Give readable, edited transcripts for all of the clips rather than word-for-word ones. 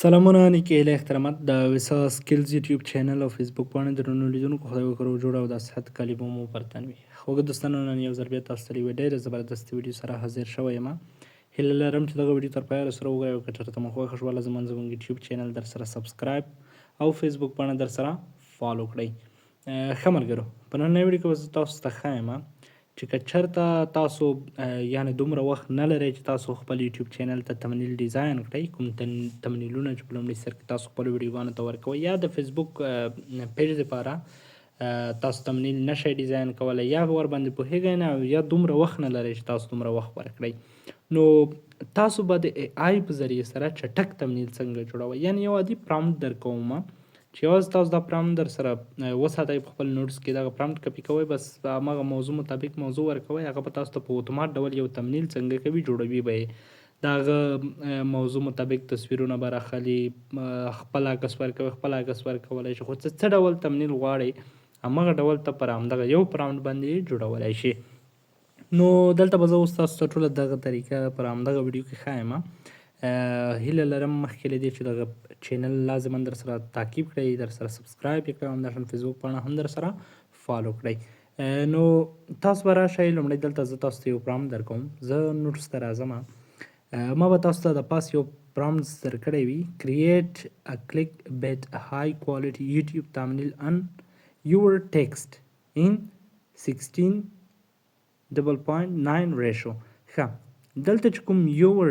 سلامونه نیکې هیلې احترامات د ویسا سکلز یوټیوب چینل او فیسبوک باندې درنو لیدونکو خدای وکړو جوړه او د صحت کالیبه مو پرتن وي خوږه دوستانو نن یو ځل بیا تاسو ته یوه ډېره زبردست ویډیو سره حاضر شوی یم هیله لرم چې دغه ویډیو تر پایه سره وګورئ او که چېرته مو خوښه شوله زموږ یوټیوب چینل در سره سبسکرایب او فیسبوک باندې در سره فالو کړئ ښه ملګرو په نننۍ ویډیو کې به زه تاسو ته ښایم چې که چېرته تاسو یعنې دومره وخت نه لرئ چې تاسو خپل یوټیوب چینل ته تمنیل ډیزاین کړئ کوم تمنیلونه چې په لومړي سر کې تاسو خپلو ویډیوګانو ته ورکوئ یا د فیسبوک پیج دپاره تاسو تمنیل نشئ ډیزاین کولی یا ورباندې پوهیږئ نه او یا دومره وخت نه لرئ چې تاسو دومره وخت ورکړئ نو تاسو به د اے آی په ذریعې سره چټک تمنیل څنګه جوړوئ یعنې یو عادي پرامټ درکوم چې یوازې تاسو دا پرامټ در سره وساتئ په خپل نوټس کې دغه پرامټ کپي کوئ بس همغه موضوع مطابق موضوع ورکوئ هغه به تاسو ته په اتومات ډول یو تمنیل څنګه کوي جوړوي به یې د هغه موضوع مطابق تصویرونه به راخلي خپل عکس ورکوي خپل عکس ورکولی شي خو څه ډول تمنیل غواړئ همغه ډول ته پر همدغه یو پرامټ باندې جوړولی شي نو دلته به زه اوس تاسو ته ټوله دغه طریقه پر همدغه ویډیو کې ښایم هیله لرم مخکې له دې چې دغه چینل لازما در سره تعقیب کړئ در سره سبسکرایب یې کړئ همداشان فیسبوک پاڼه هم در سره فالو کړئ نو تاسو به راشئ لومړی دلته زه تاسو ته یو پرامټ در کوم زه نوټس ته راځم ما به تاسو ته د پاس یو پرامټس درکړی وي create a clickbait high quality YouTube thumbnail on your text in 16:9 ratio ښه دلته چې کوم یور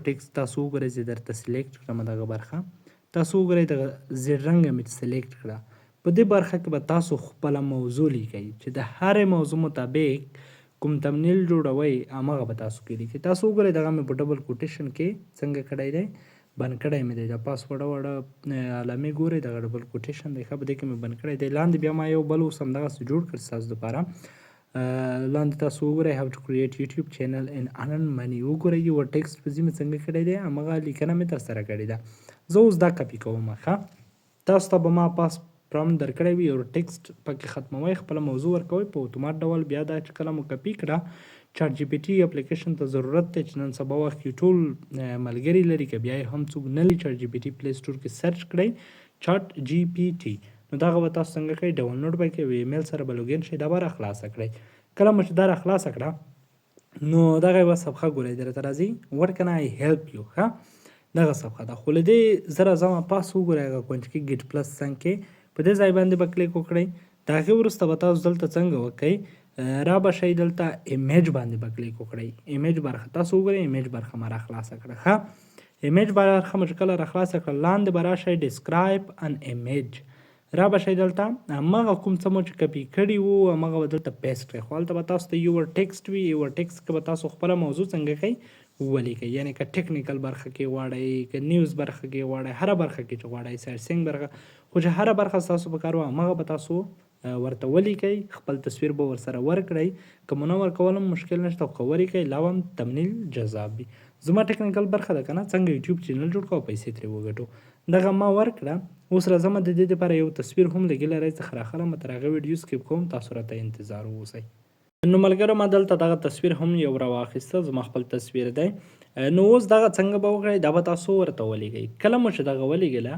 ټیکسټ تاسو وګورئ زه درته سلیکټ کړم دغه برخه تاسو وګورئ دغه زیړ رنګه مې سلیکټ کړه په دې برخه کې به تاسو خپله موضوع لیکئ چې د هرې موضوع مطابق کوم تمنیل جوړوئ همغه به تاسو کې لیکئ تاسو وګورئ دغه مې په ډبل کوټیشن کې څنګه کړی دی بند کړی مې دی د پاس وړه علامې ګورئ دغه ډبل کوټیشن دی ښه په دې کې مې بند کړی دی لاندې بیا ما یو بل اوس همدغسې جوړ کړ ستاسو دپاره لاندې تاسو وګورئ how to create YouTube channel in earn money وګورئ یو ټیکسټ په ځینې څنګه کړی دی همغه لیکنه مې ترسره کړې ده زه اوس دا کپي کوم ښه تاسو ته به ما پاس پرامټ درکړی وي یو ټیکسټ پکې ختموئ خپله موضوع ورکوئ په اتومات ډول بیا دا چې کله مو کپي کړه چاټ جی پی ټي اپلیکیشن ته ضرورت دی چې نن سبا وخت کې ټول ملګري لري که بیا یې هم څوک نه لري چاټ جی پی ټي پلی سټور کې سرچ کړئ چاټ جی پی ټي نو دغه به تاسو څنګه کوئ ډاونلوډ به کوئ ایمیل سره به لوګین شئ دا به راخلاصه کړئ کله مو چې دا راخلاصه کړه نو دغه یوه صفحه ګورئ درته راځي وټ کن آی هیلپ یو ښه دغه صفحه ده خو له دې زه راځم پاس وګورئ هغه کونج کې ګیټ پلس څنګ کې په دې ځای باندې به کلیک وکړئ د هغې وروسته به تاسو دلته څنګه وکئ را به شئ دلته ایمیج باندې به کلیک وکړئ ایمیج برخه تاسو وګورئ ایمیج برخه ما راخلاصه کړه ښه ایمیج برخه مو چې کله راخلاصه کړه لاندې به راشئ ډسکرایب ان ایمیج را به شئ دلته همغه کوم څه مو چې کپي کړي وو همغه به دلته پیسټ کړئ خو هلته به تاسو ته یور ټیکسټ وي یور ټیکسټ کې به تاسو خپله موضوع څنګه کوئ ولیکئ یعنې که ټیکنیکل برخه کې غواړئ که نیوز برخه کې غواړئ هره برخه کې چې غواړئ سرچینګ برخه خو چې هره برخه ستاسو په کار وه همغه به تاسو ورته ولیکئ خپل تصویر به ورسره ورکړئ که مو نه ورکول هم مشکل نشته خو که ولیکئ لا هم تمنیل جذاب وي زما ټیکنیکل برخه ده که نه څنګه یوټیوب چینل جوړ کړو او پیسې ترې وګټو دغه ما ورکړه اوس راځم د دې دپاره یو تصویر هم لګي لرئ څخه راخلم تر هغه ویډیو سکیپ کوم تاسو راته انتظار واوسئ نو ملګرو ما دلته دغه تصویر هم یو راواخیسته زما خپل تصویر دی نو اوس دغه څنګه به وکړئ دا به تاسو ورته ولیکئ کله مو چې دغه ولیږله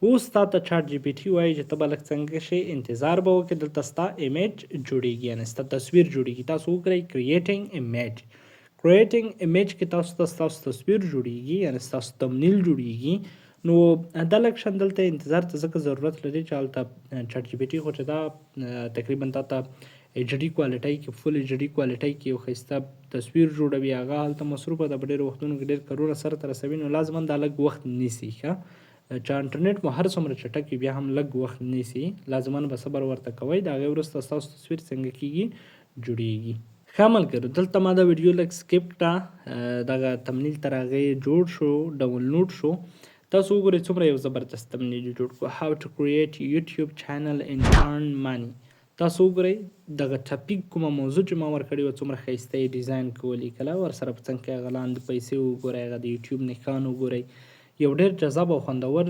اوس تا ته چاټ جی پی ټي وایي چې ته به لږ څنګه شي انتظار به وکړې دلته ستا ایمیج جوړیږي یعنې ستا تصویر جوړیږي تاسو وکړئ کریټینګ ایمیج کریټینګ ایمیج کې تاسو ته ستاسو تصویر جوړیږي یعنې ستاسو تمنیل جوړیږي نو دا لږ شان دلته انتظار ته ځکه ضرورت لري چې هلته چاټ جی پی ټي خو چې دا تقریبا تا ته ایچ ډي کوالټۍ کې فل ایچ ډي کوالټۍ کې یو ښایسته تصویر جوړوي هغه هلته مصروفه ده په ډېرو وختونو کې ډېر کارونه سرته رسوي نو لازما دا لږ وخت نیسي ښه چې انټرنیټ مو هر څومره چټک وي بیا هم لږ وخت نیسي لازما به صبر ورته کوئ د هغې وروسته ستاسو تصویر څنګه کېږي جوړیږي ښه ملګرو دلته ما دا ویډیو لږ سکیپ کړه دغه تمنیل تر هغې جوړ شو ډاونلوډ شو تاسو وګورئ څومره یو زبردست تمنیل جوړ کړو how to create YouTube channel and earn money تاسو وګورئ دغه ټاپیک کومه موضوع چې ما ورکړې وه څومره ښایسته یې ډیزاین کې ولیکله ورسره په څنګ کې هغه لاندې پیسې وګورئ هغه د یوټیوب نښان وګورئ یو ډېر جذاب او خوندور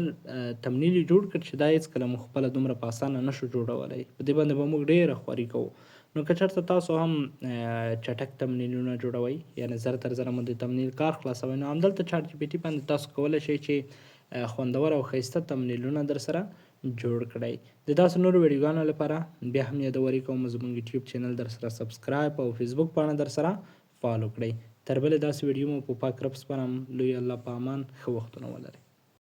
تمنیل یې جوړ کړ چې دا هېڅکله مو خپله دومره په اسانه نشو جوړولی په دې باندې به موږ ډېره خواري کوو نو که چېرته تاسو هم چټک تمنیلونه جوړوئ یعنې زر تر زره مو د تمنیل کار خلاصوئ نو همدلته چاټ جي پي ټي باندې تاسو کولی شئ چې خوندور او ښایسته تمنیلونه در سره جوړ کړئ. د داسې نورو ویډیوګانو لپاره بیا هم یادوري کوم زموږ یوټیوب چینل در سره سبسکرایب او فیسبوک پاڼه در سره فالو کړئ. تر بلې داسې ویډیو مو په پاک رب سپارم. لوی الله په امان. ښه وختونه ولرئ.